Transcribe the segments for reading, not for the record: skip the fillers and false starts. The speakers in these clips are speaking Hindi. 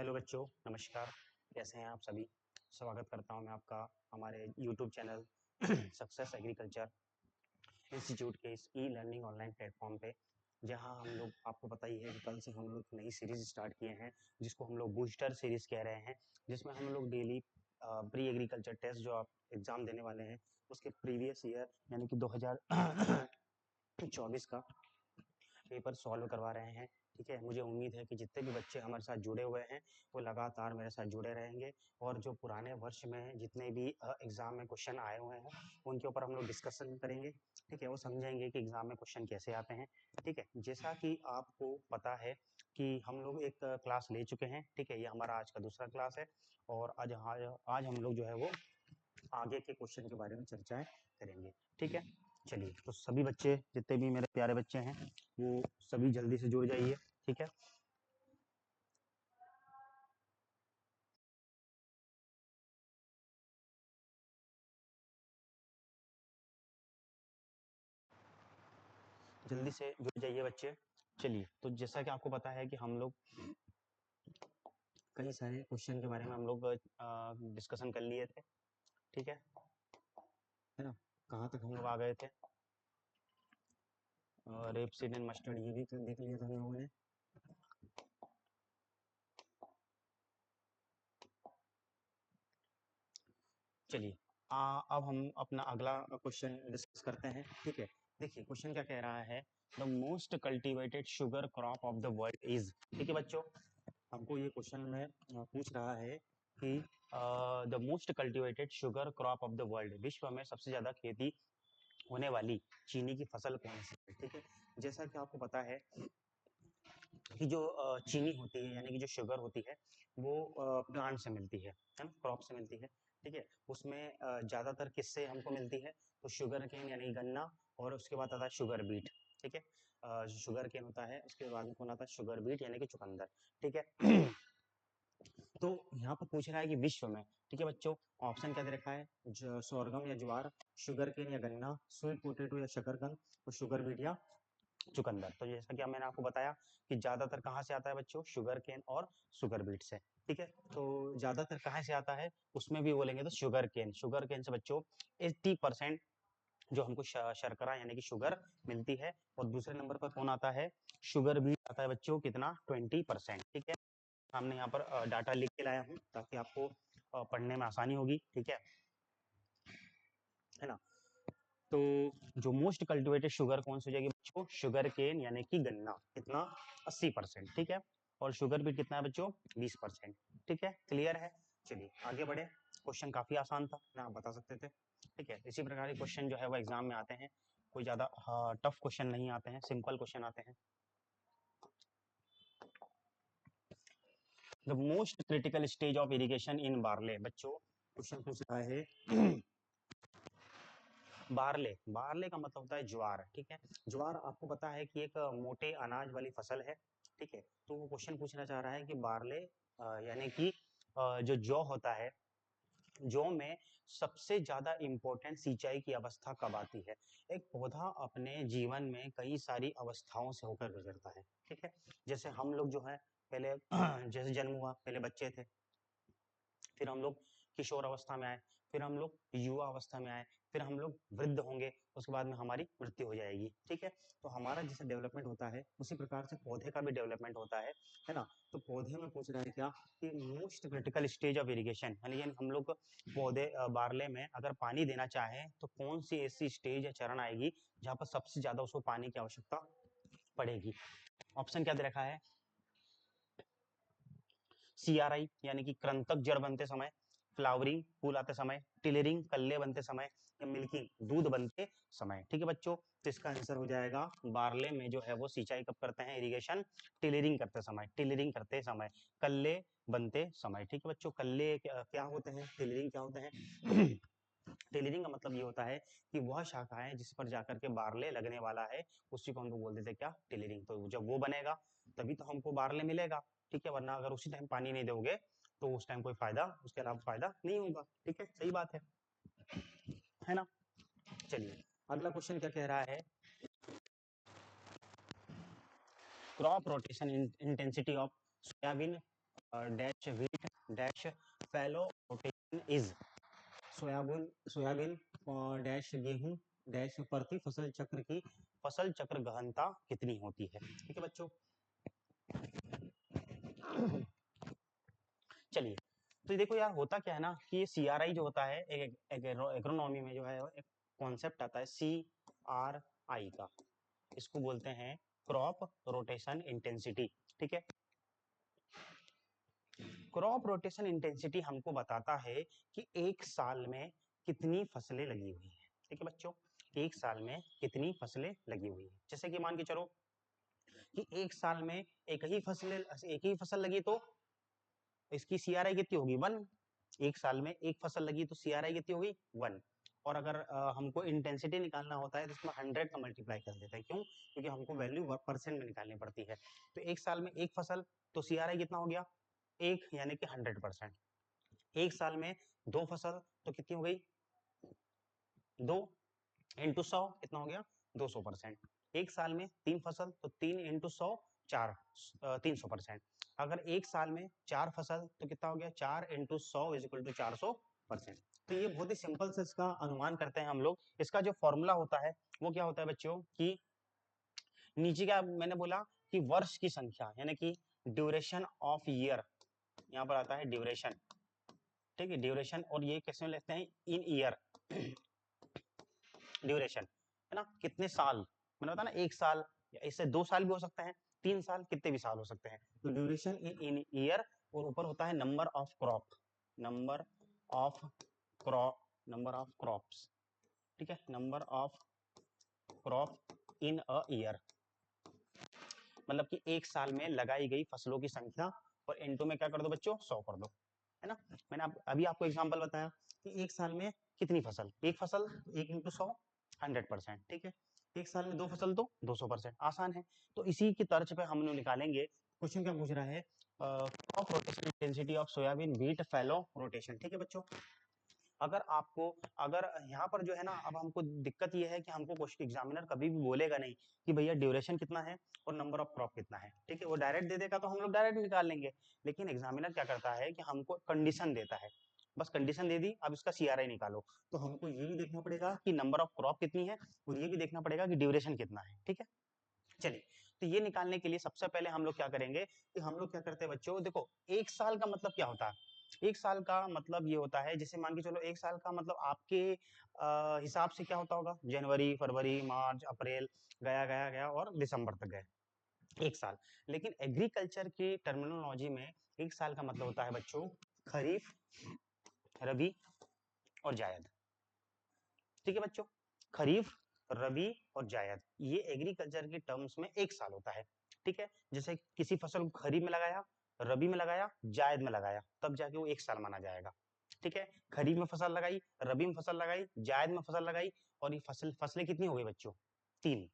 हेलो बच्चों, नमस्कार। कैसे हैं आप सभी? स्वागत करता हूं मैं आपका हमारे YouTube channel success agriculture institute के इस ई लर्निंग ऑनलाइन प्लेटफॉर्म पे, जहां हम लोग, आपको पता ही है कि कल से हम लोग नई सीरीज स्टार्ट किए हैं जिसको हम लोग बूस्टर सीरीज कह रहे हैं, जिसमें हम लोग डेली प्री एग्रीकल्चर टेस्ट जो आप एग्जाम देने वाले हैं उसके प्रीवियस ईयर यानी कि 2024 का पेपर सॉल्व करवा रहे हैं। ठीक है, मुझे उम्मीद है कि जितने भी बच्चे हमारे साथ जुड़े हुए हैं वो लगातार मेरे साथ जुड़े रहेंगे और जो पुराने वर्ष में जितने भी एग्जाम में क्वेश्चन आए हुए हैं उनके ऊपर हम लोग डिस्कशन करेंगे। ठीक है, वो समझेंगे कि एग्जाम में क्वेश्चन कैसे आते हैं। ठीक है, जैसा कि आपको पता है कि हम लोग एक क्लास ले चुके हैं। ठीक है, ये हमारा आज का दूसरा क्लास है और आज हम लोग जो है वो आगे के क्वेश्चन के बारे में चर्चाएं करेंगे। ठीक है, चलिए, तो सभी बच्चे जितने भी मेरे प्यारे बच्चे हैं वो सभी जल्दी से जुड़ जाइए। ठीक है, जल्दी से जुड़ जाइए बच्चे। चलिए, तो जैसा कि आपको पता है कि हम लोग कई सारे क्वेश्चन के बारे में हम लोग डिस्कशन कर लिए थे। ठीक है ना? कहाँ तक हम लोग आ गए थे? रेपसीड एंड मस्टर्ड ये भी देख लिया था हम लोगों ने। चलिए, अब हम अपना अगला क्वेश्चन डिस्कस करते हैं। ठीक है, देखिए क्वेश्चन क्या कह रहा है। The most cultivated sugar crop of the world is. ठीक है बच्चों, हमको ये क्वेश्चन में पूछ रहा है कि the most cultivated sugar crop of the world, विश्व में सबसे ज्यादा खेती होने वाली चीनी की फसल कौन सी है। ठीक है, जैसा कि आपको पता है कि जो चीनी होती है यानी कि जो शुगर होती है वो प्लांट से मिलती है ना, क्रॉप से मिलती है। ठीक है, उसमें ज्यादातर किससे हमको मिलती है, तो शुगर केन यानी गन्ना, और उसके बाद आता है शुगर बीट। ठीक है, शुगर केन होता है, उसके बाद में कौन आता है, शुगर बीट यानी कि चुकंदर। ठीक है तो यहाँ पर पूछ रहा है कि विश्व में, ठीक है बच्चों, ऑप्शन क्या दे रखा है, सोरगम या ज्वार, शुगर केन या गन्ना, स्वीट पोटैटो या शकरकंद, और शुगर बीट या चुकंदर। तो जैसा कि मैंने आपको बताया कि ज्यादातर कहाँ से आता है बच्चों, शुगर केन और शुगर बीट से। ठीक है, तो ज्यादातर कहाँ से आता है, उसमें भी बोलेंगे तो शुगर केन से बच्चों 80% जो हमको शर्करा यानी कि शुगर मिलती है। और दूसरे नंबर पर कौन आता है, शुगर बीट आता है बच्चों, कितना, 20%। ठीक है, हमने यहाँ पर डाटा लिख के लाया हूँ ताकि आपको पढ़ने में आसानी होगी। ठीक है ना? तो जो मोस्ट कल्टिवेटेड शुगर कौन सी हो जाएगी बच्चों, शुगर केन यानी कि गन्ना, कितना, 80%। ठीक है, और शुगर बीट कितना है बच्चों, 20%। ठीक है, क्लियर है? चलिए आगे बढ़े। क्वेश्चन काफी आसान था ना, आप बता सकते थे। ठीक है, इसी प्रकार के क्वेश्चन जो है वो एग्जाम में आते हैं, कोई ज्यादा टफ क्वेश्चन नहीं आते हैं, सिंपल क्वेश्चन आते हैं। The most critical stage of irrigation in barley, बच्चों क्वेश्चन पूछ रहा है बारले। बारले का मतलब होता है ज्वार। ठीक है, ज्वार आपको पता है कि एक मोटे अनाज वाली फसल है। ठीक है, तो वो क्वेश्चन पूछना चाह रहा है कि बारले यानी कि जो जौ होता है, जौ में सबसे ज्यादा इंपॉर्टेंट सिंचाई की अवस्था कब आती है। एक पौधा अपने जीवन में कई सारी अवस्थाओं से होकर गुजरता है। ठीक है, जैसे हम लोग जो है पहले जैसे जन्म हुआ, पहले बच्चे थे, फिर हम लोग किशोर अवस्था में आए, फिर हम लोग युवा अवस्था में आए, फिर हम लोग वृद्ध होंगे, उसके बाद में हमारी मृत्यु हो जाएगी। ठीक है, तो हमारा जैसे डेवलपमेंट होता है उसी प्रकार से पौधे का भी डेवलपमेंट होता है ना? तो पौधे में पूछ रहा है क्या कि most critical stage of irrigation, यानी हम लोग पौधे बारले में अगर पानी देना चाहें तो कौन सी ऐसी स्टेज या चरण आएगी जहां पर सबसे ज्यादा उसको पानी की आवश्यकता पड़ेगी। ऑप्शन क्या दे रखा है, CRI यानी कि कृंतक जड़ बनते समय, फ्लावरिंग फूल आते समय, टिलरिंग कल्ले बनते समय, या मिल्किंग दूध बनते समय। ठीक है बच्चों, तो इसका आंसर हो जाएगा बारले में जो है वो सिंचाई कब करते हैं, इरिगेशन टिलरिंग करते समय, टिलरिंग करते समय, कल्ले बनते समय। ठीक है बच्चों, कल्ले क्या होते हैं, टिलरिंग क्या होते हैं टेलरिंग का मतलब ये होता है कि वह शाखा है जिस पर जाकर के बारले लगने वाला है, उसी को हम लोग बोल देते हैं क्या, टेलरिंग। तो जब वो बनेगा तभी तो हमको बारले मिलेगा। ठीक है, वरना अगर उसी टाइम पानी नहीं दोगे तो उस टाइम कोई फायदा, उसके अलावा फायदा नहीं होगा। ठीक है, सही बात है ना? चलिए अगला क्वेश्चन क्या कह रहा है, crop rotation intensity of soybean dash wheat dash fallow rotation is, soybean dash गेहूं डैश प्रति फसल चक्र की फसल चक्र गहनता कितनी होती है। ठीक है बच्चों, चलिए तो देखो यार होता क्या है ना कि CRI जो होता है एक एग्रोनॉमी में जो है एक कॉन्सेप्ट आता है CRI का, इसको बोलते हैं क्रॉप रोटेशन इंटेंसिटी। ठीक है, क्रॉप रोटेशन इंटेंसिटी हमको बताता है कि एक साल में कितनी फसलें लगी हुई हैं। ठीक है बच्चों, एक साल में कितनी फसलें लगी हुई हैं। जैसे कि मान के चलो कि एक साल में एक ही फसल लगी तो इसकी CRI कितनी होगी 1। एक साल में एक फसल लगी तो CRI कितनी होगी 1। और अगर हमको इंटेंसिटी निकालना होता है तो इसमें 100 का मल्टीप्लाई कर देते हैं। क्यों? क्योंकि हमको वैल्यू परसेंट में निकालनी पड़ती है। तो एक साल में एक फसल तो CRI कितना हो गया 1, यानी कि 100%। एक साल में दो फसल तो कितनी हो गई 2 इंटू 100 कितना हो गया 200%। एक साल में तीन फसल तो 3 इंटू 100 4 300%। अगर एक साल में चार फसल तो कितना हो गया 4 इंटू 100 इज इक्वल टू 400%। तो ये बहुत ही सिंपल से इसका अनुमान करते हैं हम लोग। इसका जो फॉर्मूला होता है वो क्या होता है बच्चों कि नीचे क्या मैंने बोला कि वर्ष की संख्या यानी कि ड्यूरेशन ऑफ ईयर, यहाँ पर आता है ड्यूरेशन। ठीक है, ड्यूरेशन, और ये कैसे लिखते हैं इन ईयर ड्यूरेशन, है ना, कितने साल मैंने बताया ना, एक साल या इससे 2 साल भी हो सकते हैं, 3 साल, कितने भी साल हो सकते हैं। तो ड्यूरेशन इन ईयर, और ऊपर होता है number of crop, number of number of crops. ठीक है, number of crop in a year, मतलब कि एक साल में लगाई गई फसलों की संख्या, और इनटू में क्या कर दो बच्चों 100 कर दो, है ना। मैंने अभी आपको एग्जांपल बताया कि एक साल में कितनी फसल, एक फसल 1 इंटू 100 100%। ठीक है, एक साल में दो फसल तो 200%, आसान है। तो इसी की तर्ज पे हम लोग निकालेंगे। क्वेश्चन क्या पूछ रहा है, crop rotation intensity of soybean wheat fallow rotation. ठीक है बच्चों, अगर आपको, अगर यहाँ पर जो है ना, अब हमको दिक्कत ये है कि हमको क्वेश्चन एग्जामिनर कभी भी बोलेगा नहीं कि भैया ड्यूरेशन कितना है और नंबर ऑफ क्रॉप कितना है। ठीक है, वो डायरेक्ट दे देगा तो हम लोग डायरेक्ट निकाल लेंगे। लेकिन एग्जामिनर क्या करता है कि हमको कंडीशन देता है, बस कंडीशन दे दी, अब इसका CRI निकालो। तो हमको ये भी देखना पड़ेगा कि नंबर ऑफ क्रॉप कितनी है, और ये भी देखना पड़ेगा कि ड्यूरेशन कितना है। ठीक है, चलिए, तो ये निकालने के लिए सबसे पहले हम लोग क्या करेंगे कि हम लोग क्या करते हैं बच्चों, देखो एक साल का मतलब क्या होता है। एक साल का मतलब ये होता है, जैसे मान के चलो एक साल का मतलब आपके हिसाब से क्या होता होगा, जनवरी फरवरी मार्च अप्रैल गया गया गया और दिसंबर तक गए एक साल। लेकिन एग्रीकल्चर की टर्मिनोलॉजी में एक साल का मतलब होता है बच्चों खरीफ, रबी और जायद। ठीक है बच्चों, खरीफ, रबी और जायद, ये एग्रीकल्चर के टर्म्स में एक साल होता है। ठीक है, जैसे किसी फसल को खरीफ में लगाया, रबी में लगाया, जायद में लगाया, तब जाके वो एक साल माना जाएगा। ठीक है, खरीफ में फसल लगाई, रबी में फसल लगाई, जायद में फसल लगाई, और ये फसलें कितनी हो गई बच्चों 3,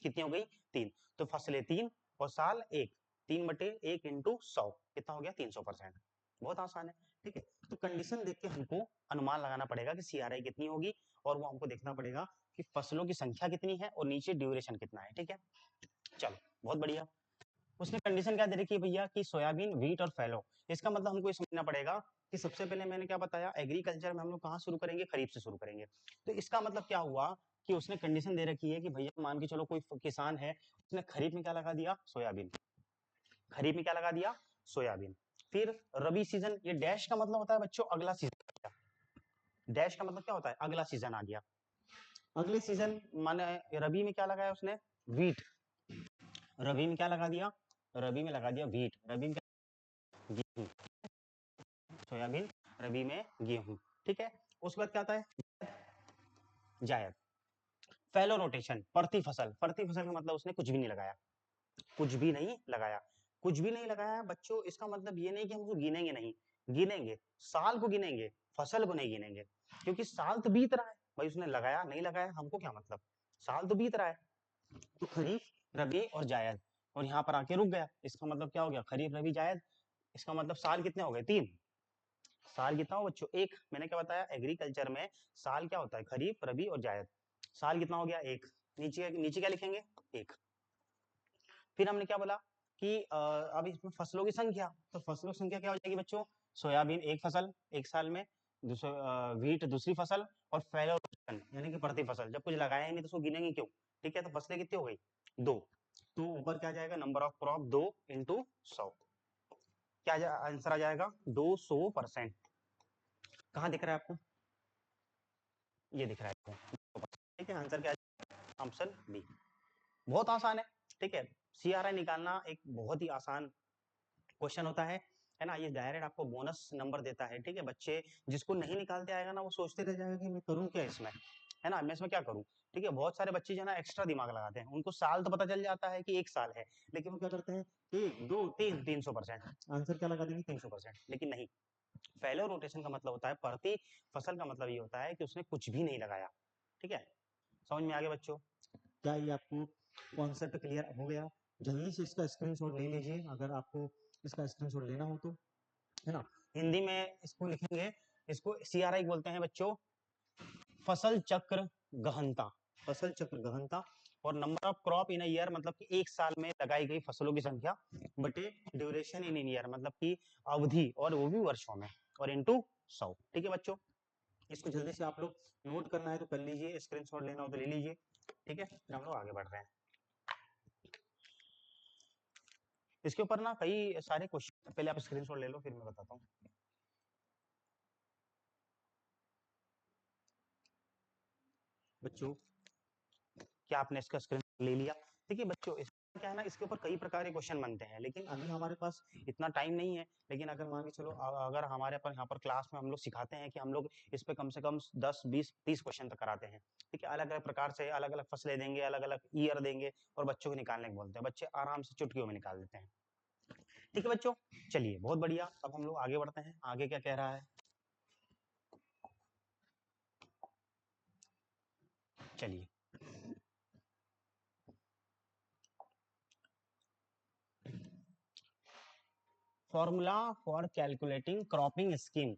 कितनी हो गई 3। तो फसलें 3 और साल 1, 3/1 इंटू 100 कितना हो गया 300%। बहुत आसान है। ठीक है, तो कंडीशन देख के हमको अनुमान लगाना पड़ेगा कि CRI कितनी होगी, और वो हमको देखना पड़ेगा कि फसलों की संख्या कितनी है और नीचे ड्यूरेशन कितना है। ठीक है, चलो बहुत बढ़िया। उसने कंडीशन क्या दे रखी है भैया कि सोयाबीन व्हीट और फैलो। इसका मतलब हमको ये समझना पड़ेगा कि सबसे पहले मैंने क्या बताया, एग्रीकल्चर में हम लोग कहाँ शुरू करेंगे, खरीफ से शुरू करेंगे। तो इसका मतलब क्या हुआ कि उसने कंडीशन दे रखी है कि भैया मान के चलो कोई किसान है, उसने खरीफ में क्या लगा दिया सोयाबीन, खरीफ में क्या लगा दिया सोयाबीन। फिर रबी सीजन, ये डैश का मतलब होता है बच्चों अगला सीजन, डैश का मतलब क्या होता है अगला सीजन आ गया। अगले सीजन माने रबी में क्या लगाया उसने व्हीट, रबी में क्या लगा दिया, रबी में लगा दिया व्हीट, रबी में गेहूं, सोयाबीन, रबी में गेहूं। ठीक है, उसके बाद क्या आता है जायद। फैलो रोटेशन, प्रति फसल का मतलब उसने कुछ भी नहीं लगाया, कुछ भी नहीं लगाया, कुछ भी नहीं लगाया बच्चों। इसका मतलब ये नहीं कि हम उसको गिनेंगे नहीं, गिनेंगे, साल को गिनेंगे, फसल को नहीं गिनेंगे, क्योंकि साल तो बीत रहा है भाई, उसने लगाया नहीं लगाया हमको क्या मतलब, साल तो बीत रहा है। तो खरीफ, रबी और जायद, और यहाँ पर आके रुक गया, इसका मतलब क्या हो गया खरीफ रबी जायद, इसका मतलब साल कितने हो गए 3। साल कितना हो बच्चों 1, मैंने क्या बताया एग्रीकल्चर में साल क्या होता है खरीफ रबी और जायद, साल कितना हो गया 1, नीचे नीचे क्या लिखेंगे 1। फिर हमने क्या बोला कि अब इसमें फसलों की संख्या, तो फसलों की संख्या क्या हो जाएगी बच्चों? सोयाबीन एक फसल एक साल में, व्हीट दूसरी फसल, और फैलो यानी कि प्रति फसल। जब कुछ लगाया ही नहीं तो उसको गिनेंगे क्यों? ठीक है, तो फसलें कितनी हो गई? 2। तो ऊपर क्या जाएगा? नंबर ऑफ क्रॉप 2 इंटू 100, क्या आंसर आ जाएगा? 200%। कहाँ दिख रहा है आपको? ये दिख रहा है आपको। ठीक है, आंसर क्या है? Option B. बहुत आसान है। ठीक है, CRI निकालना एक बहुत ही आसान क्वेश्चन होता है ना? ये डायरेक्ट आपको बोनस नंबर देता है। ठीक है, बच्चे जिसको नहीं निकालते आएगा ना, वो सोचते रह जाएगा कि मैं करूं क्या इसमें, है ना? मैं इसमें क्या करूं? ठीक है, बहुत सारे बच्चे जो है ना एक्स्ट्रा दिमाग लगाते हैं, उनको साल तो पता चल जाता है कि 1 साल है, लेकिन वो क्या करते हैं? 1 2 3 300%, आंसर क्या लगा देंगे? 300%। लेकिन नहीं, फैलो रोटेशन का मतलब होता है प्रति फसल का मतलब ये होता है कि उसने कुछ भी नहीं लगाया। ठीक है, समझ में आ गया बच्चों? क्या ये आपको कॉन्सेप्ट क्लियर हो गया? जल्दी से इसका स्क्रीनशॉट ले लीजिए अगर आपको इसका स्क्रीनशॉट लेना हो तो, है ना? हिंदी में इसको लिखेंगे, इसको CRI बोलते हैं बच्चों, फसल चक्र गहनता। फसल चक्र गहनता। और number of crop in year मतलब कि एक साल में लगाई गई फसलों की संख्या, बटे ड्यूरेशन इन ईयर मतलब कि अवधि, और वो भी वर्षों में, और इनटू 100। ठीक है बच्चों, इसको जल्दी से आप लोग नोट करना है तो कर लीजिए, स्क्रीनशॉट लेना हो तो ले लीजिए। ठीक है, फिर हम लोग आगे बढ़ रहे हैं। इसके ऊपर ना कई सारे क्वेश्चन, पहले आप स्क्रीनशॉट ले लो फिर मैं बताता हूँ। बच्चों, क्या आपने इसका स्क्रीन ले लिया? देखिए बच्चों, इसका क्या है ना, इसके ऊपर कई प्रकार के क्वेश्चन बनते हैं, लेकिन अभी हमारे पास इतना टाइम नहीं है। लेकिन अगर मान के चलो, अगर हमारे पर यहाँ पर क्लास में हम लोग सिखाते हैं कि हम लोग इस पे कम से कम 10 20 30 क्वेश्चन तक कराते हैं। ठीक है, अलग अलग प्रकार से अलग अलग फसलें देंगे, अलग अलग ईयर देंगे, और बच्चों को निकालने को बोलते हैं। बच्चे आराम से चुटकियों में निकाल देते हैं। ठीक है बच्चों, चलिए बहुत बढ़िया, अब हम लोग आगे बढ़ते हैं। आगे क्या कह रहा है? चलिए, formula for calculating cropping scheme,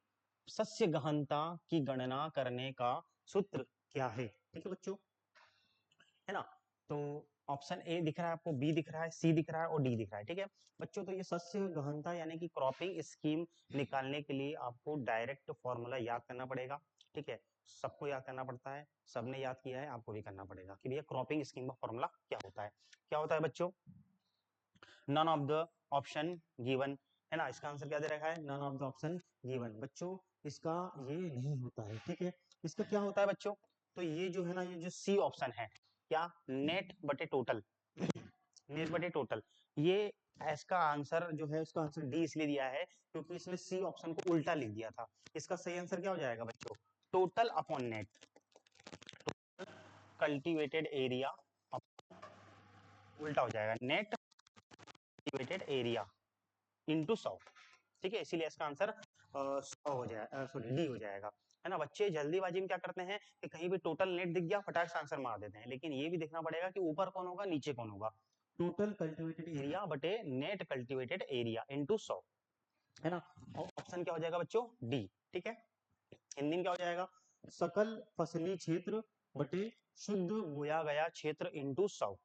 सस्य गहनता की गणना करने का सूत्र क्या है? ठीक है बच्चों, है ना? तो ऑप्शन ए दिख रहा है आपको, बी दिख रहा है, सी दिख रहा है, और डी दिख रहा है। ठीक है बच्चों, तो ये सस्य गहनता यानी कि क्रॉपिंग स्कीम निकालने के लिए आपको डायरेक्ट फॉर्मूला याद करना पड़ेगा। ठीक है, सबको याद करना पड़ता है, सबने याद किया है, आपको भी करना पड़ेगा कि भैया क्रॉपिंग स्कीम का फॉर्मूला क्या होता है। क्या होता है बच्चों? None of the option given, है ना? इसका आंसर क्या दे रखा है? None of the option given. बच्चों, इसका ये नहीं होता है। ठीक है, इसका क्या होता है बच्चों? तो ये जो है ना, ये जो सी ऑप्शन है, क्या? नेट बटे टोटल, नेट बटे टोटल। ये इसका आंसर जो है, इसका आंसर डी इसलिए दिया है क्योंकि इसने सी ऑप्शन को उल्टा लिख दिया था। इसका सही आंसर क्या हो जाएगा बच्चों? Total upon net, cultivated area, उल्टा हो जाएगा, नेट कल्टीवेटेड एरिया इंटू 100। ठीक है, इसीलिए इसका आंसर 100 हो जाएगा, सॉरी डी हो जाएगा। है ना? बच्चे जल्दीबाजी में क्या करते हैं कि कहीं भी टोटल नेट दिख गया फटाक से आंसर मार देते हैं, लेकिन ये भी देखना पड़ेगा कि ऊपर कौन होगा नीचे कौन होगा। टोटल कल्टीवेटेड एरिया बटे नेट कल्टीवेटेड एरिया इंटू 100, है ना? और ऑप्शन क्या हो जाएगा बच्चों? डी। ठीक है, हिंदी में क्या हो जाएगा? सकल फसली क्षेत्र बटे शुद्ध बोया गया क्षेत्र इंटू 100।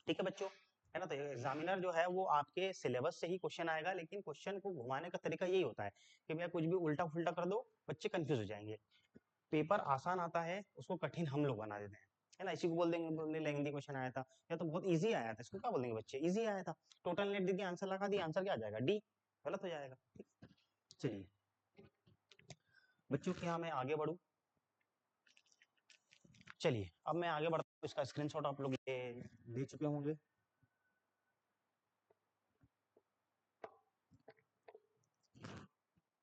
ठीक है बच्चों, है ना? तो एग्जामिनर जो है वो आपके सिलेबस से ही क्वेश्चन आएगा, लेकिन क्वेश्चन को घुमाने का तरीका यही होता है कि भैया कुछ भी उल्टा फुल्टा कर दो, बच्चे कंफ्यूज हो जाएंगे। पेपर आसान आता है, उसको कठिन हम लोग बना देते हैं, है ना? इसी को बोल देंगे, बोलने लेंगे क्वेश्चन आया था या तो बहुत इजी आया था, इसको क्या बोल देंगे बच्चे? इजी आया था, टोटल नेट दे आंसर लगा दिया, आंसर क्या आ जाएगा? डी। गलत हो जाएगा। चलिए बच्चों, क्या मैं आगे बढ़ू? चलिए अब मैं आगे बढ़ता हूँ, इसका स्क्रीनशॉट आप लोग ले चुके होंगे।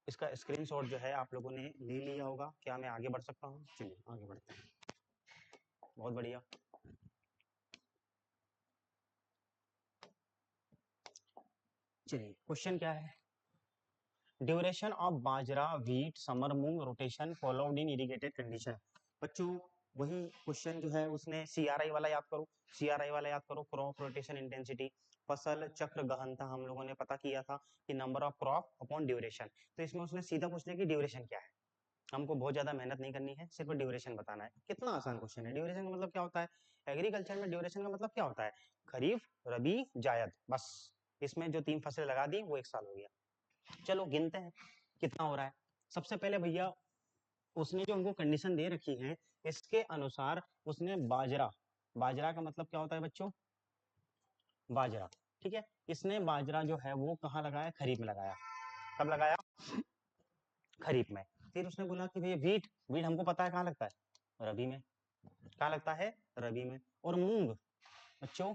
इसका स्क्रीनशॉट जो है आप लोगों ने ले लिया होगा। क्या मैं आगे बढ़ सकता हूँ? चलिए आगे बढ़ते हैं, बहुत बढ़िया। चलिए क्वेश्चन क्या है? Duration of bajra wheat summer moong rotation followed in irrigated condition. बच्चों, वही क्वेश्चन जो है उसने CRI वाला याद करो, CRI वाला याद करो, क्रॉप रोटेशन इंटेंसिटी, फसल चक्र गहनता हम लोगों ने पता किया था कि number of crop upon duration. तो इसमें उसने सीधा पूछ लिया कि ड्यूरेशन क्या है। हमको बहुत ज्यादा मेहनत नहीं करनी है, सिर्फ ड्यूरेशन बताना है। कितना आसान क्वेश्चन है। ड्यूरेशन का मतलब क्या होता है? एग्रीकल्चर में ड्यूरेशन का मतलब क्या होता है? खरीफ, रबी, जायद, बस। इसमें जो 3 फसलें लगा दी वो 1 साल हो गया। चलो गिनते हैं कितना हो रहा है। सबसे पहले भैया उसने जो हमको कंडीशन दे रखी है इसके अनुसार उसने बाजरा, बाजरा का मतलब क्या होता है बच्चों, बाजरा, ठीक है। इसने बाजरा जो है वो कहाँ लगाया, खरीफ में लगाया। कब लगाया, खरीफ में। फिर उसने बोला कि भैया वीट, वीट हमको पता है कहाँ लगता है, रबी में। कहाँ लगता है, रबी में। और मूंग बच्चों,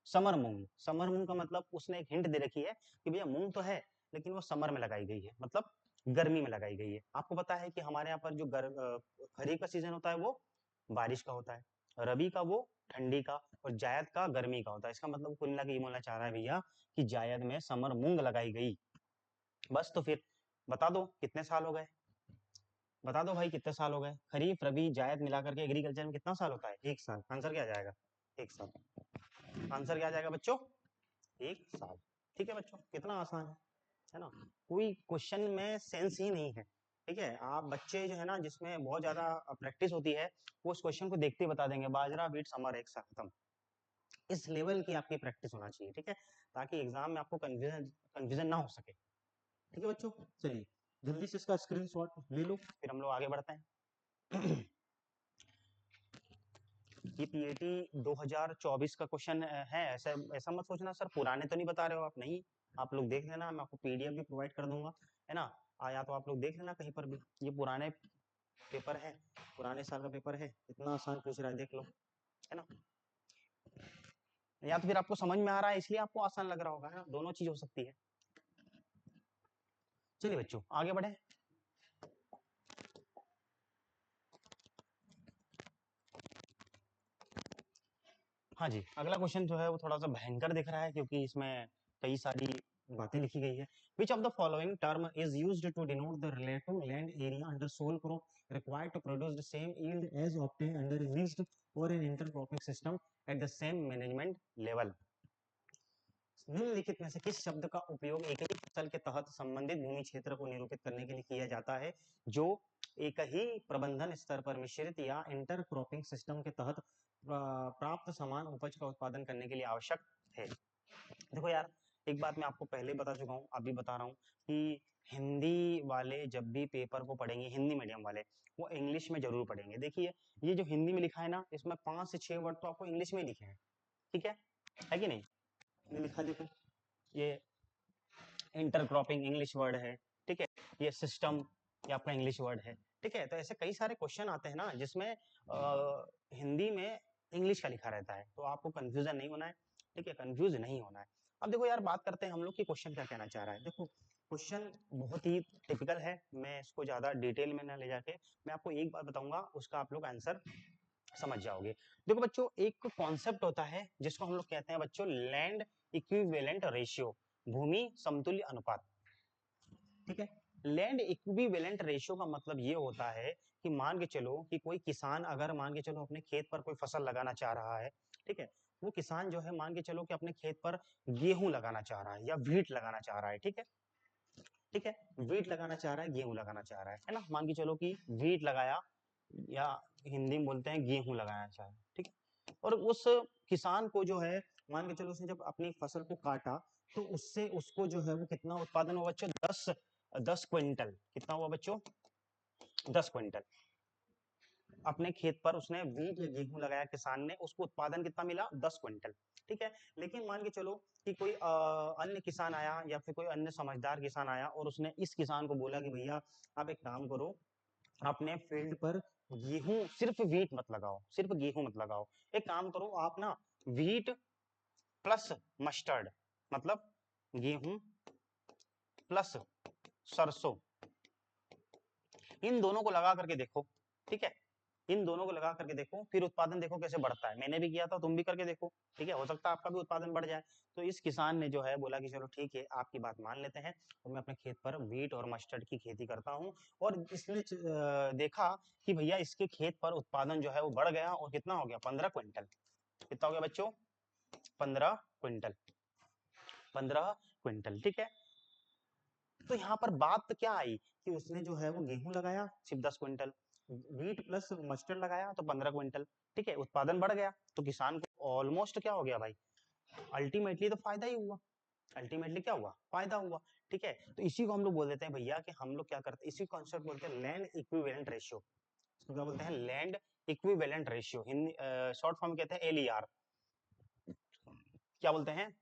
समर मूंग, समर मूंग का मतलब उसने एक हिंट दे रखी है कि भैया मूंग तो है लेकिन वो समर में लगाई गई है, मतलब गर्मी में लगाई गई है। आपको पता है कि हमारे यहाँ पर जो खरीफ का सीजन होता है वो बारिश का होता है, रबी का वो ठंडी का, और जायद का गर्मी का होता है। इसका मतलब कुल मिला के ये बोलना चाह रहा है भैया कि जायद में समर मूंग लगाई गई। बस तो फिर बता दो कितने साल हो गए, बता दो भाई कितने साल हो गए। खरीफ रबी जायद मिला करके एग्रीकल्चर में कितना साल होता है, 1 साल। आंसर क्या आ जाएगा, 1 साल। आंसर क्या आ जाएगा बच्चों, 1 साल। ठीक है बच्चों, कितना आसान है ना। कोई क्वेश्चन में सेंस ही नहीं है, ठीक है। आप बच्चे जो है ना जिसमें बहुत ज्यादा प्रैक्टिस होती है वो उस क्वेश्चन को देखते ही बता देंगे, बाजरा बीट समर 1 साल खत्म। इस लेवल की आपकी प्रैक्टिस होना चाहिए, ठीक है, ताकि एग्जाम में आपको कंफ्यूजन कंफ्यूजन ना हो सके। ठीक है बच्चों, चलिए जल्दी से इसका स्क्रीनशॉट ले लो फिर हम लोग आगे बढ़ते हैं। ये पीएटी 2024 का क्वेश्चन है, ऐसा ऐसा मत सोचना सर पुराने तो नहीं बता रहे हो आप, नहीं। आप लोग देख लेना, मैं आपको पीडीएफ भी प्रोवाइड कर दूंगा, है ना। या तो आप लोग देख लेना कहीं पर भी, ये पुराने पेपर है, पुराने साल का पेपर है, इतना आसान पूछ रहा है, देख लो, है ना। या तो फिर आपको समझ में आ रहा है इसलिए आपको आसान लग रहा होगा, है ना, दोनों चीज हो सकती है। चलिए बच्चों आगे बढ़े। हाँ जी, अगला क्वेश्चन जो है वो थोड़ा सा भयंकर दिख रहा है क्योंकि इसमें कई सारी बातें लिखी गई है। Which of the following term is used to denote the relative land area under sole crop required to produce the same yield as obtained under mixed और an intercropping system at the same management level. निम्नलिखित में से किस शब्द का उपयोग एक ही फसल के तहत संबंधित भूमि क्षेत्र को निरूपित करने के लिए किया जाता है जो एक ही प्रबंधन स्तर पर मिश्रित या इंटरक्रॉपिंग सिस्टम के तहत प्राप्त समान उपज का उत्पादन करने के लिए आवश्यक है। देखो यार, एक बात मैं आपको पहले बता चुका हूँ, अभी बता रहा हूँ कि हिंदी वाले जब भी पेपर को पढ़ेंगे, हिंदी मीडियम वाले, वो इंग्लिश में जरूर पढ़ेंगे। देखिए ये जो हिंदी में लिखा है ना, इसमें 5 से 6 वर्ड तो आपको इंग्लिश में ही लिखे हैं, ठीक है कि नहीं। ये लिखा देखो, ये इंटरक्रॉपिंग इंग्लिश वर्ड है, ठीक है। ये सिस्टम ये आपका इंग्लिश वर्ड है, ठीक है। तो ऐसे कई सारे क्वेश्चन आते हैं ना जिसमें हिंदी में इंग्लिश का लिखा रहता है, तो आपको कंफ्यूजन नहीं होना है, ठीक है, कंफ्यूज नहीं होना है। अब देखो यार, बात करते हैं हम लोग कि क्वेश्चन क्या कहना चाह रहा है। देखो क्वेश्चन बहुत ही टिपिकल है, मैं इसको ज्यादा डिटेल में ना ले जाके मैं आपको एक बात बताऊंगा, उसका आप लोग आंसर समझ जाओगे। देखो बच्चों, एक कॉन्सेप्ट होता है जिसको हम लोग कहते हैं बच्चों लैंड इक्विवेलेंट रेशियो, भूमि समतुल्य अनुपात, ठीक है। लैंड इक्विवेलेंट रेशियो का मतलब ये होता है कि मान के चलो कि कोई किसान अगर मान के चलो अपने खेत पर कोई फसल लगाना चाह रहा है, ठीक है। वो किसान जो है मान के चलो कि अपने खेत पर गेहूं लगाना चाह रहा है या व्हीट लगाना चाह रहा है, ठीक है, ठीक है। व्हीट लगाना चाह रहा है, गेहूं लगाना चाह रहा है ना। मान के चलो कि व्हीट लगाया या हिंदी में बोलते हैं गेहूं लगाना चाह रहा है, ठीक है। और उस किसान को जो है मान के चलो उसने जब अपनी फसल को काटा तो उससे उसको जो है वो कितना उत्पादन हुआ बच्चों, 10 क्विंटल। कितना हुआ बच्चों, 10 क्विंटल। अपने खेत पर उसने व्हीट या गेहूं लगाया किसान ने, उसको उत्पादन कितना मिला, 10 क्विंटल, ठीक है। लेकिन मान के चलो कि कोई अन्य किसान आया या फिर कोई अन्य समझदार किसान आया और उसने इस किसान को बोला कि भैया आप एक काम करो, अपने फील्ड पर गेहूं, सिर्फ व्हीट मत लगाओ, सिर्फ गेहूं मत लगाओ, एक काम करो आप ना, व्हीट प्लस मस्टर्ड, मतलब गेहूं प्लस सरसों, इन दोनों को लगा करके देखो, ठीक है। इन दोनों को लगा करके देखो, फिर उत्पादन देखो कैसे बढ़ता है। मैंने भी किया था, तुम भी करके देखो, ठीक है, हो सकता है आपका भी उत्पादन बढ़ जाए। तो इस किसान ने जो है बोला कि चलो ठीक है, आपकी बात मान लेते हैं, और मैं अपने खेत पर व्हीट और मस्टर्ड की खेती करता हूँ। और इसने देखा कि भैया इसके खेत पर उत्पादन जो है वो बढ़ गया, और कितना हो गया, 15 क्विंटल। कितना हो गया बच्चों, 15 क्विंटल, 15 क्विंटल, ठीक है। तो यहाँ पर बात क्या आई कि उसने जो है वो गेहूं लगाया सिर्फ 10 क्विंटल, व्हीट प्लस मस्टर्ड लगाया तो 15 क्विंटल, ठीक है, उत्पादन बढ़ गया। तो किसान को ऑलमोस्ट क्या हो गया भाई, अल्टीमेटली तो फायदा ही हुआ, अल्टीमेटली क्या हुआ, फायदा हुआ। ठीक है, तो इसी को हम लोग बोल देते हैं भैया कि हम लोग क्या करते हैं, इसी कॉन्सेप्ट बोलते हैं लैंड इक्विवेलेंट रेशियो। इसको क्या बोलते हैं, land equivalent ratio, Hindi short form कहते हैं एलईआर। क्या बोलते हैं,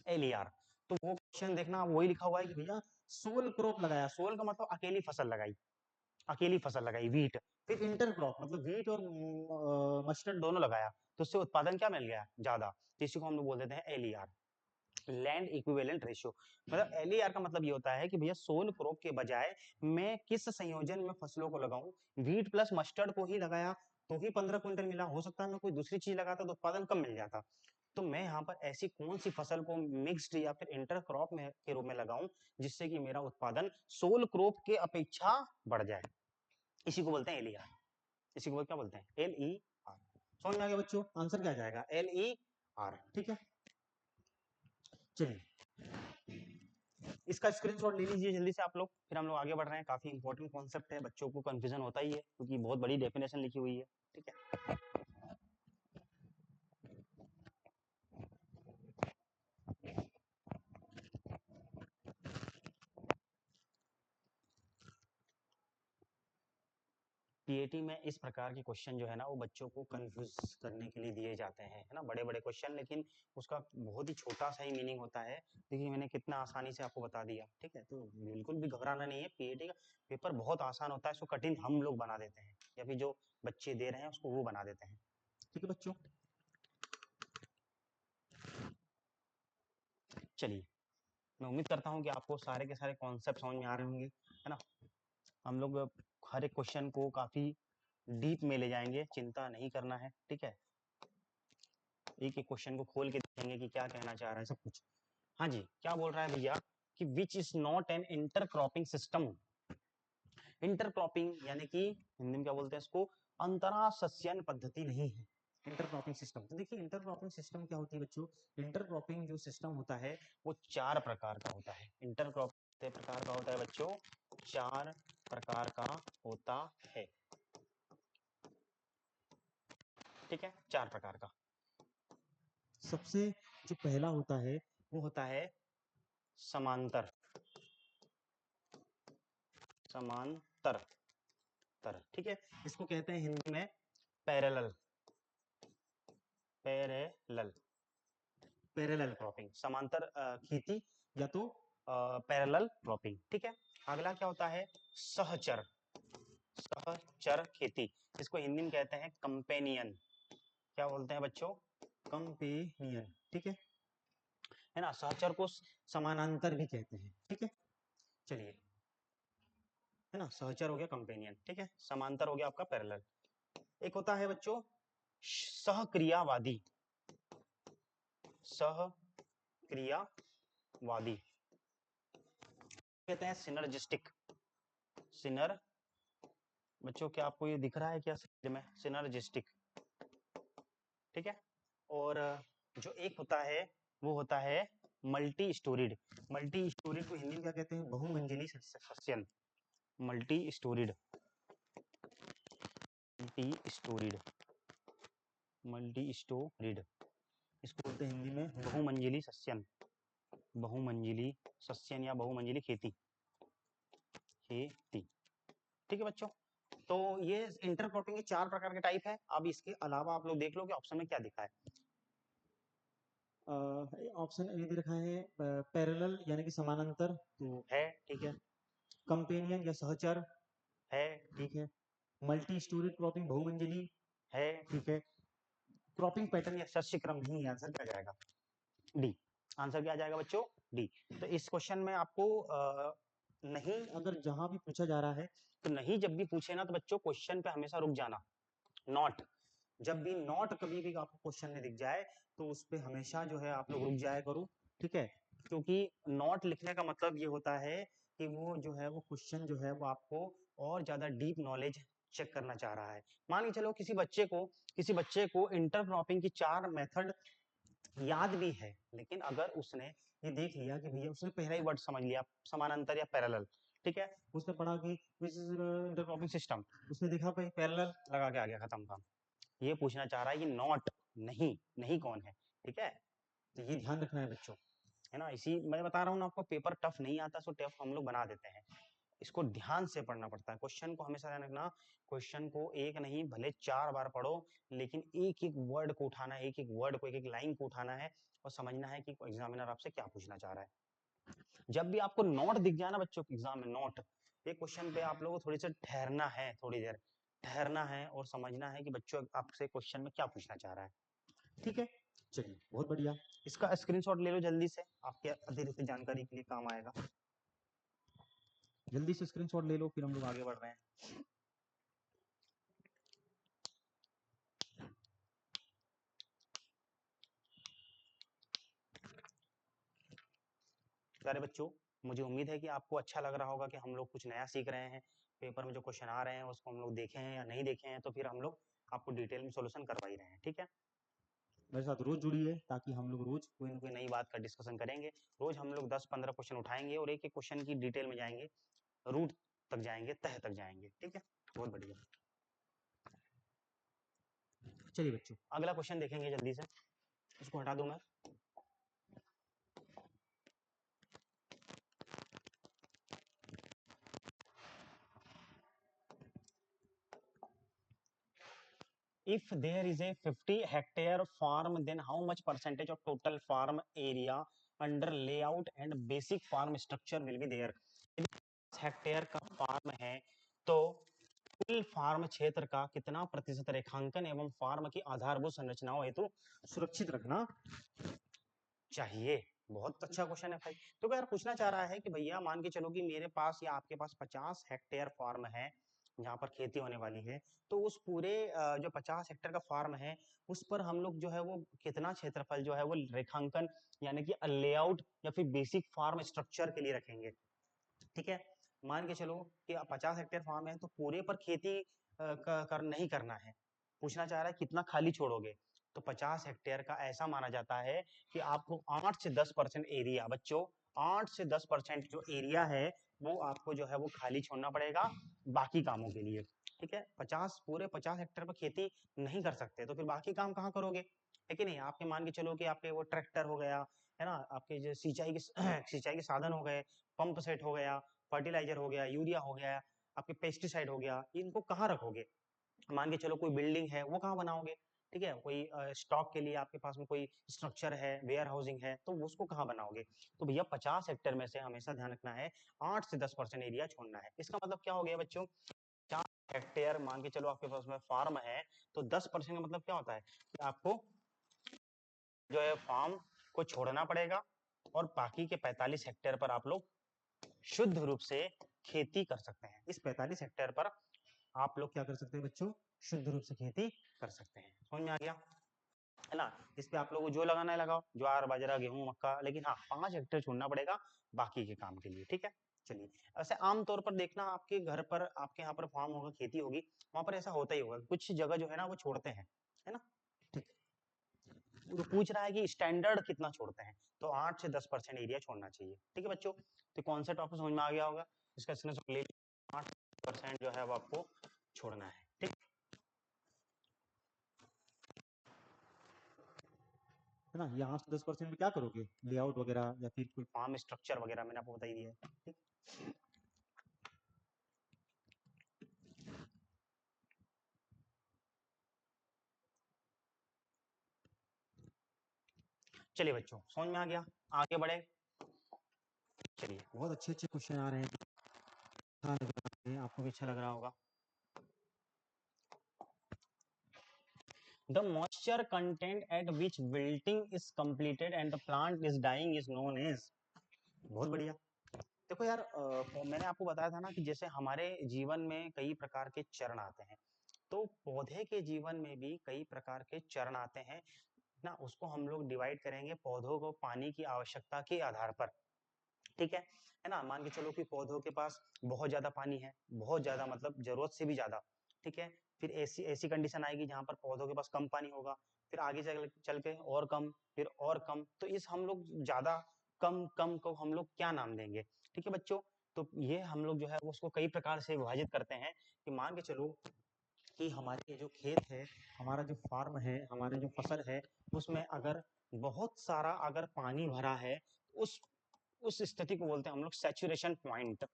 एलईआर। तो वो क्वेश्चन देखना, वही लिखा हुआ है कि भैया सोल क्रॉप लगाया, सोल का मतलब अकेली फसल लगाई, अकेली फसल लगाई वीट, फिर इंटर क्रॉप मतलब वीट और मस्टर्ड दोनों लगाया, तो उससे उत्पादन क्या मिल गया, ज्यादा। तो इसी को हम लोग बोल देते हैं एलईआर, लैंड इक्विवेलेंट रेशियो। मतलब एलईआर का मतलब ये होता है कि भैया सोल क्रॉप के बजाय मैं किस संयोजन में फसलों को लगाऊं, वीट प्लस मस्टर्ड को ही लगाया तो ही 15 क्विंटल मिला, हो सकता है मैं कोई दूसरी चीज लगाता तो उत्पादन कम मिल जाता। तो मैं यहाँ पर ऐसी कौन सी फसल को मिक्स्ड या फिर इंटर क्रॉप में के रूप में लगाऊं जिससे कि मेरा उत्पादन सोल क्रॉप के अपेक्षा बढ़ जाए, इसी को बोलते हैं एलईआर। इसी को क्या बोलते हैं, एल ई आर। समझ में आ गया बच्चों, आंसर क्या जाएगा, एल ई आर। ठीक है, चलिए इसका स्क्रीनशॉट ले लीजिए जल्दी से आप लोग, फिर हम लोग आगे बढ़ रहे हैं। काफी इंपॉर्टेंट कॉन्सेप्ट है, बच्चों को कंफ्यूजन होता ही है क्योंकि बहुत बड़ी डेफिनेशन लिखी हुई है। ठीक है, पीएटी में इस प्रकार के क्वेश्चन जो है ना वो बच्चों को कंफ्यूज करने के लिए दिए जाते हैं, है ना, बड़े बड़े क्वेश्चन, लेकिन उसका बहुत ही छोटा सा ही मीनिंग होता है। देखिए मैंने कितना आसानी से आपको बता दिया। ठीक है, तो बिल्कुल भी घबराना नहीं है, पीएटी का पेपर बहुत आसान होता है, इसको कठिन हम लोग बना देते हैं या फिर जो बच्चे दे रहे हैं उसको वो बना देते हैं। ठीक है बच्चों, चलिए मैं उम्मीद करता हूँ कि आपको सारे के सारे कॉन्सेप्ट समझ में आ रहे होंगे, है ना। हम लोग हर एक क्वेश्चन को काफी डीप में ले जाएंगे, चिंता नहीं करना है। ठीक है, एक एक क्वेश्चन को खोल के देखेंगे कि क्या कहना चाह रहा है सब कुछ। हाँ जी, क्या बोल रहा है भैया कि which is not an intercropping system. Intercropping यानी कि हिंदी में क्या बोलते हैं इसको, अंतरा सस्यन पद्धति नहीं है इंटरक्रॉपिंग सिस्टम। तो देखिए इंटरक्रॉपिंग सिस्टम क्या होती है बच्चों, इंटरक्रॉपिंग जो सिस्टम होता है वो 4 प्रकार का होता है। इंटरक्रॉपिंग प्रकार का होता है बच्चों, 4 प्रकार का होता है। ठीक है, 4 प्रकार का। सबसे जो पहला होता है वो होता है समांतर, समांतर तर। ठीक है, इसको कहते हैं हिंदी में पैरेलल, पैरेलल, पैरेलल क्रॉपिंग, समांतर खेती या तो पैरेलल क्रॉपिंग। ठीक है, अगला क्या होता है, सहचर, सहचर खेती, इसको हिंदी में कहते हैं कंपेनियन। क्या बोलते हैं बच्चों, कंपेनियन। ठीक है ना, सहचर को समानांतर भी कहते हैं। ठीक है, चलिए, है ना, सहचर हो गया कंपेनियन। ठीक है, समांतर हो गया आपका पैरेलल। एक होता है बच्चों सहक्रियावादी, सहक्रियावादी कहते हैं सिनर्जिस्टिक, सिनर, बच्चों क्या आपको ये दिख रहा है क्या स्क्रीन में, सिनर्जिस्टिक। ठीक है, और जो एक होता है वो होता है मल्टी स्टोरीड। मल्टी स्टोरीड को हिंदी में क्या कहते हैं, बहुमंजिली सस्यन, multi storied, multi storied, multi storied, इसको बोलते हैं हिंदी में बहुमंजिली सस्यन, बहुमंजिली सस्यन या बहुमंजिली खेती, खेती। ठीक है बच्चों, तो ये इंटरक्रॉपिंग के 4 प्रकार के टाइप है। अब इसके अलावा आप लोग देख लो कि ऑप्शन में क्या दिखा है। ऑप्शन ए दे रखा है पैरेलल यानी कि समानांतर, तो है ठीक है। कंपेनियन या सहचर है, ठीक है। मल्टी स्टोरीड क्रॉपिंग बहुमंजिली है, ठीक है। क्रॉपिंग पैटर्न या शस्य क्रम नहीं, आंसर क्या जाएगा, डी। आंसर क्या जाएगा बच्चों, डी। तो इस क्वेश्चन में आपको नहीं, अगर जहां भी पूछा जा रहा है तो नहीं जब भी पूछे ना तो बच्चों क्वेश्चन पे हमेशा रुक जाना, नॉट, जब भी नॉट कभी भी आपको क्वेश्चन में दिख जाए तो उस पे हमेशा जो है आप लोग रुक जाया करो। ठीक है, क्योंकि नॉट लिखने का मतलब ये होता है कि वो जो है वो क्वेश्चन जो है वो आपको और ज्यादा डीप नॉलेज चेक करना चाह रहा है। मान के चलो किसी बच्चे को इंटरक्रॉपिंग की 4 मेथड याद भी है, लेकिन अगर उसने ये देख लिया कि भैया उसने पहला ही वर्ड समझ लिया समानांतर या पैरेलल, ठीक है, उसने पढ़ा कि इंटरक्रॉपिंग सिस्टम, उसने देखा भाई पैरेलल लगा के आ गया, खत्म काम। ये पूछना चाह रहा है कि नॉट, नहीं, नहीं कौन है। ठीक है, तो ये ध्यान रखना है बच्चों। है ना। इसी मैं बता रहा हूँ ना आपको, पेपर टफ नहीं आता, सो टफ हम लोग बना देते हैं। इसको ध्यान से पढ़ना पड़ता है, क्वेश्चन को हमेशा ध्यान रखना। क्वेश्चन को एक नहीं भले 4 बार पढ़ो, लेकिन एक एक वर्ड को उठाना है, एक एक वर्ड को, एक एक लाइन को उठाना है और समझना है कि एग्जामिनर आपसे क्या पूछना चाह रहा है। जब भी आपको नोट दिख जाए ना बच्चों के एग्जाम में, नोट, एक क्वेश्चन पे आप लोगों को थोड़ी सी ठहरना है, थोड़ी देर ठहरना है और समझना है कि बच्चों आपसे क्वेश्चन में क्या पूछना चाह रहा है। ठीक है, चलिए बहुत बढ़िया। इसका स्क्रीनशॉट ले लो जल्दी से, आपके अतिरिक्त जानकारी के लिए काम आएगा। जल्दी से स्क्रीनशॉट ले लो, फिर हम लोग आगे बढ़ रहे हैं। प्यारे बच्चों, मुझे उम्मीद है कि आपको अच्छा लग रहा होगा कि हम लोग कुछ नया सीख रहे हैं। पेपर में जो क्वेश्चन आ रहे हैं उसको हम लोग देखे हैं या नहीं देखे हैं, तो फिर हम लोग आपको डिटेल में सोल्यूशन करवा ही रहे हैं। ठीक है, मेरे साथ रोज जुड़िए, ताकि हम लोग रोज कोई ना कोई नई बात का डिस्कशन करेंगे। रोज हम लोग 10-15 क्वेश्चन उठाएंगे और एक एक क्वेश्चन की डिटेल में जाएंगे, रूट तक जाएंगे, तह तक जाएंगे। ठीक है, बहुत बढ़िया। चलिए बच्चों, अगला क्वेश्चन देखेंगे जल्दी से, उसको हटा दूं मैं। If there is a 50-hectare farm, then how much percentage of total farm area under layout and basic farm structure will be there? Hectare का फार्म है तो कुल फार्म क्षेत्र का कितना प्रतिशत रेखांकन एवं फार्म की आधारभूत संरचनाओं हेतु सुरक्षित रखना चाहिए? बहुत अच्छा क्वेश्चन है भाई। तो अगर पूछना चाह रहा है कि भैया मान के चलो कि मेरे पास या आपके पास 50 हेक्टेयर फार्म है जहां पर खेती होने वाली है, तो उस पूरे जो 50 हेक्टेयर का फार्म है उस पर हम लोग जो है वो कितना क्षेत्रफल जो है वो रेखांकन यानी कि लेआउट या फिर बेसिक फार्म स्ट्रक्चर के लिए रखेंगे। ठीक है, मान के चलो कि 50 हेक्टेयर फार्म है तो पूरे पर खेती नहीं करना है। पूछना चाह रहा है कितना खाली छोड़ोगे, तो 50 हेक्टेयर का ऐसा माना जाता है कि आपको 8 से 10% एरिया, बच्चों 8 से 10% जो एरिया है वो आपको जो है वो खाली छोड़ना पड़ेगा बाकी कामों के लिए। ठीक है, 50 हेक्टेयर पर खेती नहीं कर सकते तो फिर बाकी काम कहाँ करोगे? है कि नहीं? आपके मान के चलो कि आपके वो ट्रैक्टर हो गया, है ना, आपके जो सिंचाई के सिंचाई के साधन हो गए, पंप सेट हो गया, फर्टिलाइजर हो गया, यूरिया हो गया, आपके पेस्टिसाइड हो गया, इनको कहाँ रखोगे? मान के चलो कोई बिल्डिंग है वो कहाँ बनाओगे? ठीक है, कोई स्टॉक के लिए आपके पास में कोई स्ट्रक्चर है, वेयर हाउसिंग है, तो उसको कहाँ बनाओगे? तो भैया 50 हेक्टेयर में से हमेशा ध्यान रखना है 8 से 10% एरिया छोड़ना है। इसका मतलब क्या हो गया बच्चों? 4 हेक्टेयर मान के चलो आपके पास में फार्म है, तो 10% का मतलब क्या होता है कि आपको जो है फार्म को छोड़ना पड़ेगा और बाकी के 45 हेक्टेयर पर आप लोग शुद्ध रूप से खेती कर सकते हैं। इस 45 हेक्टेयर पर आप लोग क्या कर सकते हैं बच्चों? शुद्ध रूप से खेती कर सकते हैं। समझ में आ गया? है ना? इस पे आप लोगों को जो लगाना है लगाओ, ज्वार बाजरा गेहूं मक्का, लेकिन हाँ 5 हेक्टेयर छोड़ना पड़ेगा बाकी के काम के लिए। ठीक है, चलिए। ऐसे आमतौर पर देखना आपके घर पर, आपके यहाँ पर फार्म होगा, खेती होगी, वहां पर ऐसा होता ही होगा, कुछ जगह जो है ना वो छोड़ते हैं, है ना? ठीक, तो पूछ रहा है कि स्टैंडर्ड कितना छोड़ते हैं, तो 8 से 10% एरिया छोड़ना चाहिए। ठीक है बच्चों, तो कॉन्सेप्ट आपको समझ में आ गया होगा। इसका 8% जो है वो आपको छोड़ना है। ठीक है ना, ये 8 से 10% में क्या करोगे? लेआउट वगैरह या फिर कोई फार्म स्ट्रक्चर वगैरह मैंने आपको बता ही दिया है। ठीक, चलिए बच्चों समझ में आ गया, आगे बढ़े। चलिए, बहुत अच्छे अच्छे क्वेश्चन आ रहे हैं, हाँ लग रहा है आपको भी अच्छा लग रहा होगा। The moisture content at which wilting is completed and the plant is dying is known as। बहुत बढ़िया। देखो यार, मैंने आपको बताया था ना कि जैसे हमारे जीवन में कई प्रकार के चरण आते हैं, तो पौधे के जीवन में भी कई प्रकार के चरण आते हैं ना। उसको हम लोग डिवाइड करेंगे पौधों को पानी की आवश्यकता के आधार पर। ठीक है ना? मान के चलो कि पौधों के पास बहुत ज्यादा पानी है, बहुत ज्यादा मतलब जरूरत से भी ज्यादा। ठीक है, फिर ऐसी ऐसी कंडीशन आएगी जहां पर पौधों के पास कम पानी होगा, फिर आगे चल के और कम, फिर और कम। तो इस हम लोग ज्यादा कम कम को हम लोग क्या नाम देंगे? ठीक है बच्चों, तो ये हम लोग जो है उसको कई प्रकार से विभाजित करते हैं कि मान के चलो कि हमारे जो खेत है, हमारा जो फार्म है, हमारे जो फसल है, उसमें अगर बहुत सारा अगर पानी भरा है, उस स्थिति को बोलते हैं हम लोग सैचुरेशन पॉइंट।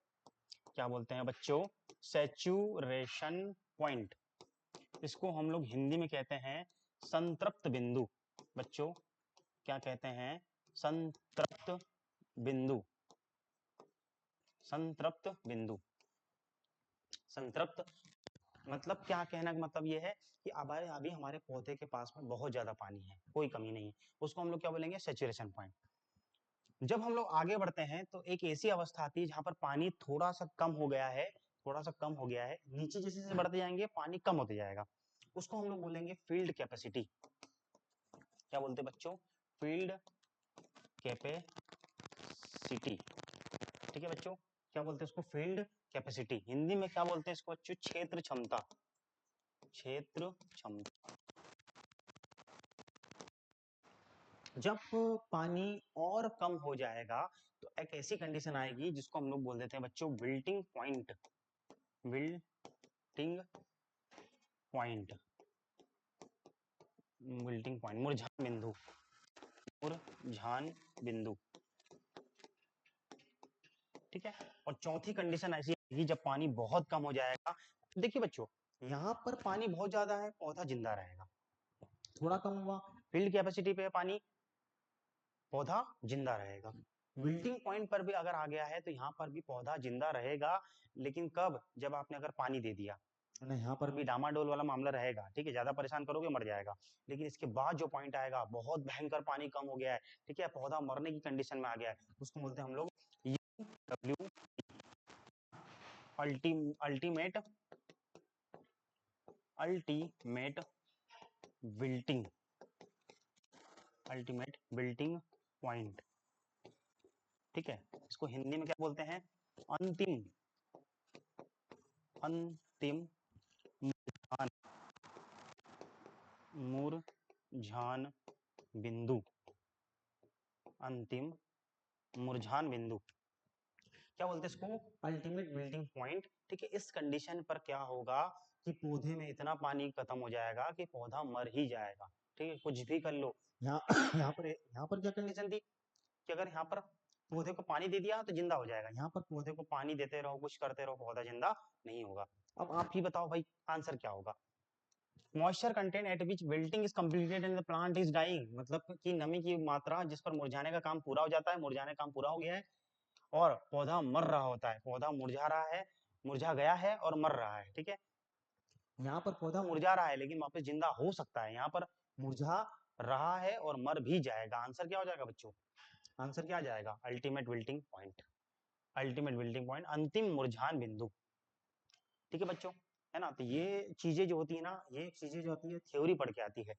क्या बोलते हैं बच्चों? Saturation point. इसको हम लोग हिंदी में कहते हैं संतृप्त बिंदु। बच्चों क्या कहते हैं? संतृप्त बिंदु। संतृप्त बिंदु। संतृप्त मतलब क्या कहना का मतलब ये है कि अब अभी हमारे पौधे के पास में बहुत ज्यादा पानी है, कोई कमी नहीं है, उसको हम लोग क्या बोलेंगे? Saturation point. जब हम लोग आगे बढ़ते हैं तो एक ऐसी अवस्था आती है जहां पर पानी थोड़ा सा कम हो गया है, थोड़ा सा कम हो गया है, नीचे जैसे जैसे बढ़ते जाएंगे पानी कम होते जाएगा, उसको हम लोग बोलेंगे फील्ड कैपेसिटी। क्या बोलते हैं बच्चों? Field capacity. ठीक है बच्चों, क्या बोलते हैं इसको? Field capacity. हिंदी में क्या बोलते हैं इसको बच्चों? क्षेत्र क्षमता। क्षेत्र क्षमता। जब पानी और कम हो जाएगा तो एक ऐसी कंडीशन आएगी जिसको हम लोग बोल देते हैं बच्चों wilting point. Wilting point. Wilting point, मुरझान बिंदु। मुरझान बिंदु। ठीक है। और चौथी कंडीशन ऐसी आएगी जब पानी बहुत कम हो जाएगा। देखिए बच्चों, यहाँ पर पानी बहुत ज्यादा है, पौधा जिंदा रहेगा। थोड़ा कम हुआ, फील्ड कैपेसिटी पे पानी, पौधा जिंदा रहेगा। विल्टिंग पॉइंट पर भी अगर आ गया है तो यहाँ पर भी पौधा जिंदा रहेगा, लेकिन कब? जब आपने अगर पानी दे दिया ना, यहाँ पर भी डामाडोल वाला मामला रहेगा। ठीक है, ज्यादा परेशान करोगे मर जाएगा। लेकिन इसके बाद जो पॉइंट आएगा, बहुत भयंकर पानी कम हो गया है, ठीक है, पौधा मरने की कंडीशन में आ गया है, उसको बोलते हैं हम लोग UW, ultimate ultimate wilting. Ultimate wilting point. ठीक है, इसको हिंदी में क्या बोलते हैं? अंतिम अंतिम मुरझान। मुरझान बिंदु। अंतिम मुरझान बिंदु। क्या बोलते हैं इसको? Ultimate wilting point. ठीक है, इस कंडीशन पर क्या होगा कि पौधे में इतना पानी खत्म हो जाएगा कि पौधा मर ही जाएगा। ठीक है, कुछ भी कर लो। यहाँ यहाँ पर क्या कंडीशन थी कि अगर यहाँ पर पौधे को पानी दे दिया तो जिंदा हो जाएगा। यहाँ पर पौधे को पानी देते रहो, कुछ करते रहो, पौधा जिंदा नहीं होगा। अब आप ही बताओ भाई, आंसर क्या होगा? Moisture content at which wilting is completed and the plant is dying. मतलब कि नमी की मात्रा जिस पर मुरझाने का काम पूरा हो जाता है, मुरझाने का काम पूरा हो गया है और पौधा मर रहा होता है, पौधा मुरझा रहा है, मुरझा गया है और मर रहा है। ठीक है, यहाँ पर पौधा मुरझा रहा है लेकिन वापस जिंदा हो सकता है, यहाँ पर मुरझा रहा है और मर भी जाएगा। आंसर क्या हो जाएगा बच्चों? आंसर क्या आ जाएगा? Ultimate wilting point. Ultimate wilting point, अंतिम मुरझान बिंदु। ठीक है बच्चों, है ना? तो ये चीजें जो होती है ना, ये चीजें जो होती है थ्योरी पढ़ के आती है।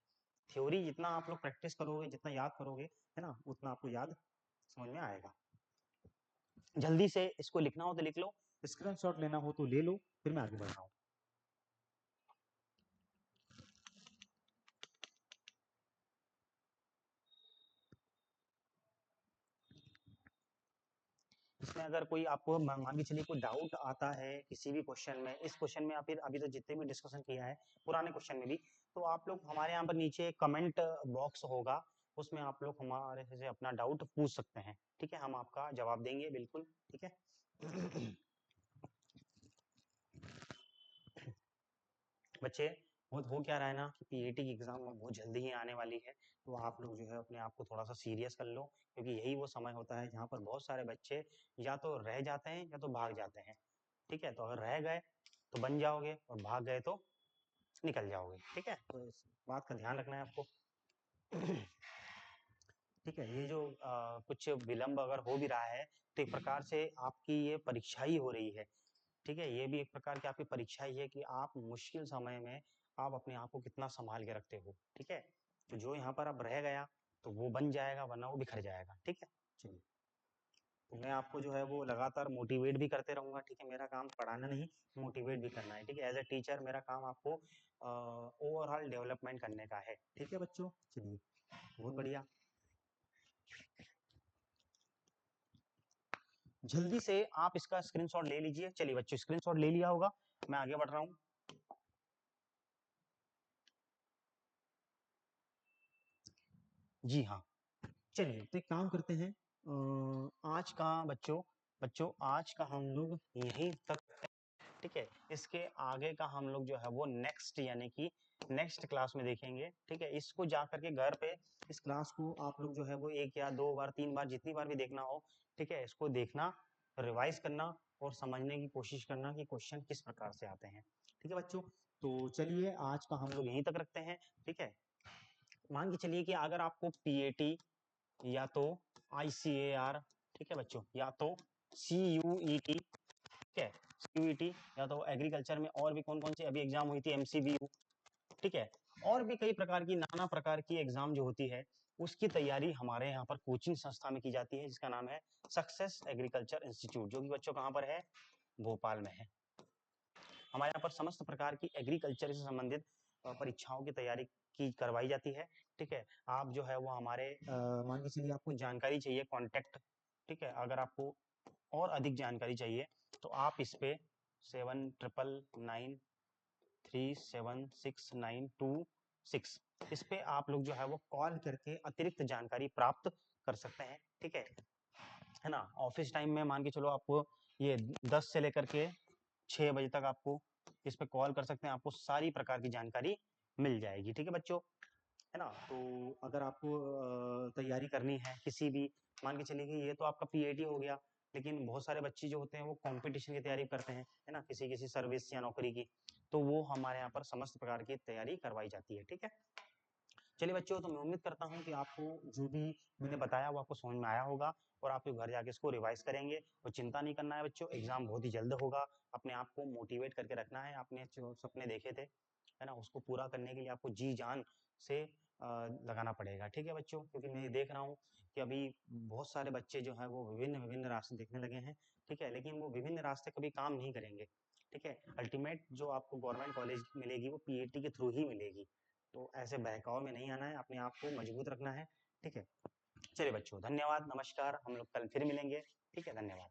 थ्योरी जितना आप लोग प्रैक्टिस करोगे, जितना याद करोगे, है ना, उतना आपको याद समझ में आएगा। जल्दी से इसको लिखना हो तो लिख लो, स्क्रीनशॉट लेना हो तो ले लो, फिर मैं आगे बढ़ रहा हूँ। इसमें अगर कोई आपको मान के चलिए कोई डाउट आता है किसी भी क्वेश्चन में, इस क्वेश्चन में या फिर अभी तो जितने भी डिस्कशन किया है पुराने क्वेश्चन में भी, तो आप लोग हमारे यहाँ पर नीचे कमेंट बॉक्स होगा, उसमें आप लोग हमारे से अपना डाउट पूछ सकते हैं। ठीक है, हम आपका जवाब देंगे बिल्कुल। ठीक है बच्चे, हो क्या रहा है ना कि पीएटी की एग्जाम बहुत जल्दी ही आने वाली है, तो आप लोग जो है अपने आप को थोड़ा सा सीरियस कर लो, क्योंकि यही वो समय होता है जहाँ पर बहुत सारे बच्चे या तो रह जाते हैं या तो भाग जाते हैं। ठीक है, तो अगर रह गए तो बन जाओगे और भाग गए तो निकल जाओगे। ठीक है, तो इस बात का ध्यान रखना है आपको। ठीक है, ये जो कुछ विलंब अगर हो भी रहा है तो एक प्रकार से आपकी ये परीक्षा ही हो रही है। ठीक है, ये भी एक प्रकार की आपकी परीक्षा ही है कि आप मुश्किल समय में आप अपने आप को कितना संभाल के रखते हो। ठीक है, तो जो यहाँ पर अब रह गया तो वो बन जाएगा, वरना वो बिखर जाएगा। ठीक है, चलिए, तो मैं आपको जो है वो लगातार मोटिवेट भी करते रहूंगा। ठीक है, मेरा काम पढ़ाना नहीं, मोटिवेट भी करना है। ठीक है, एज ए टीचर मेरा काम आपको ओवरऑल डेवलपमेंट करने का है। ठीक है बच्चों, चलिए, बहुत बढ़िया। जल्दी से आप इसका स्क्रीनशॉट ले लीजिए। चलिए बच्चों, स्क्रीनशॉट ले लिया होगा, मैं आगे बढ़ रहा हूँ। जी हाँ। चलिए तो एक काम करते हैं, आज का बच्चों आज का हम लोग यहीं तक, ठीक है। इसके आगे का हम लोग जो है वो नेक्स्ट यानी कि नेक्स्ट क्लास में देखेंगे, ठीक है। इसको जा करके घर पे इस क्लास को आप लोग जो है वो 1 या 2 बार 3 बार जितनी बार भी देखना हो, ठीक है, इसको देखना, रिवाइज करना और समझने की कोशिश करना कि क्वेश्चन किस प्रकार से आते हैं, ठीक है बच्चों। तो चलिए आज का हम लोग यहीं तक रखते हैं, ठीक है। मान के चलिए कि अगर आपको पीएटी या तो आईसीएआर, ठीक है बच्चों, या तो सीयूईटी, ठीक है, सीयूईटी या तो एग्रीकल्चर में और भी कौन कौन सी अभी एग्जाम हुई थी, एमसीबीयू, ठीक है, और भी कई प्रकार की नाना प्रकार की एग्जाम जो होती है उसकी तैयारी हमारे यहाँ पर कोचिंग संस्था में की जाती है जिसका नाम है सक्सेस एग्रीकल्चर इंस्टीट्यूट, जो कि बच्चों कहाँ पर है, भोपाल में है। हमारे यहाँ पर समस्त प्रकार की एग्रीकल्चर से संबंधित परीक्षाओं की तैयारी की करवाई जाती है, ठीक है। आप जो है वो हमारे मान के चलिए आपको जानकारी चाहिए, कांटेक्ट, ठीक है, अगर आपको और अधिक जानकारी चाहिए तो आप इस पे 7999376926 इस पे आप लोग जो है वो कॉल करके अतिरिक्त जानकारी प्राप्त कर सकते हैं, ठीक है ना। ऑफिस टाइम में मान के चलो आपको ये 10 से लेकर के 6 बजे तक आपको इस पे कॉल कर सकते हैं, आपको सारी प्रकार की जानकारी मिल जाएगी, ठीक है बच्चों, है ना। तो अगर आपको तैयारी करनी है किसी भी, मान के चलिए कि ये तो आपका पीएटी हो गया, लेकिन बहुत सारे बच्चे जो होते हैं वो कंपटीशन की तैयारी करते हैं, है ना, किसी किसी सर्विस या नौकरी की, तो वो हमारे यहाँ पर समस्त प्रकार की तैयारी करवाई जाती है, ठीक है। चलिए बच्चों, तो मैं उम्मीद करता हूँ कि आपको जो भी मैंने बताया वो आपको समझ में आया होगा और आप घर जाके इसको रिवाइज करेंगे। और चिंता नहीं करना है बच्चों, एग्जाम बहुत ही जल्द होगा। अपने आप को मोटिवेट करके रखना है, आपने जो सपने देखे थे, है ना, उसको पूरा करने के लिए आपको जी जान से लगाना पड़ेगा, ठीक है बच्चों। क्योंकि मैं देख रहा हूँ कि अभी बहुत सारे बच्चे जो हैं वो विभिन्न विभिन्न रास्ते देखने लगे हैं, ठीक है, लेकिन वो विभिन्न रास्ते कभी काम नहीं करेंगे, ठीक है। अल्टीमेट जो आपको गवर्नमेंट कॉलेज मिलेगी वो पीएटी के थ्रू ही मिलेगी। तो ऐसे बहकाव में नहीं आना है, अपने आप को मजबूत रखना है, ठीक है। चलिए बच्चों, धन्यवाद, नमस्कार, हम लोग कल फिर मिलेंगे, ठीक है, धन्यवाद।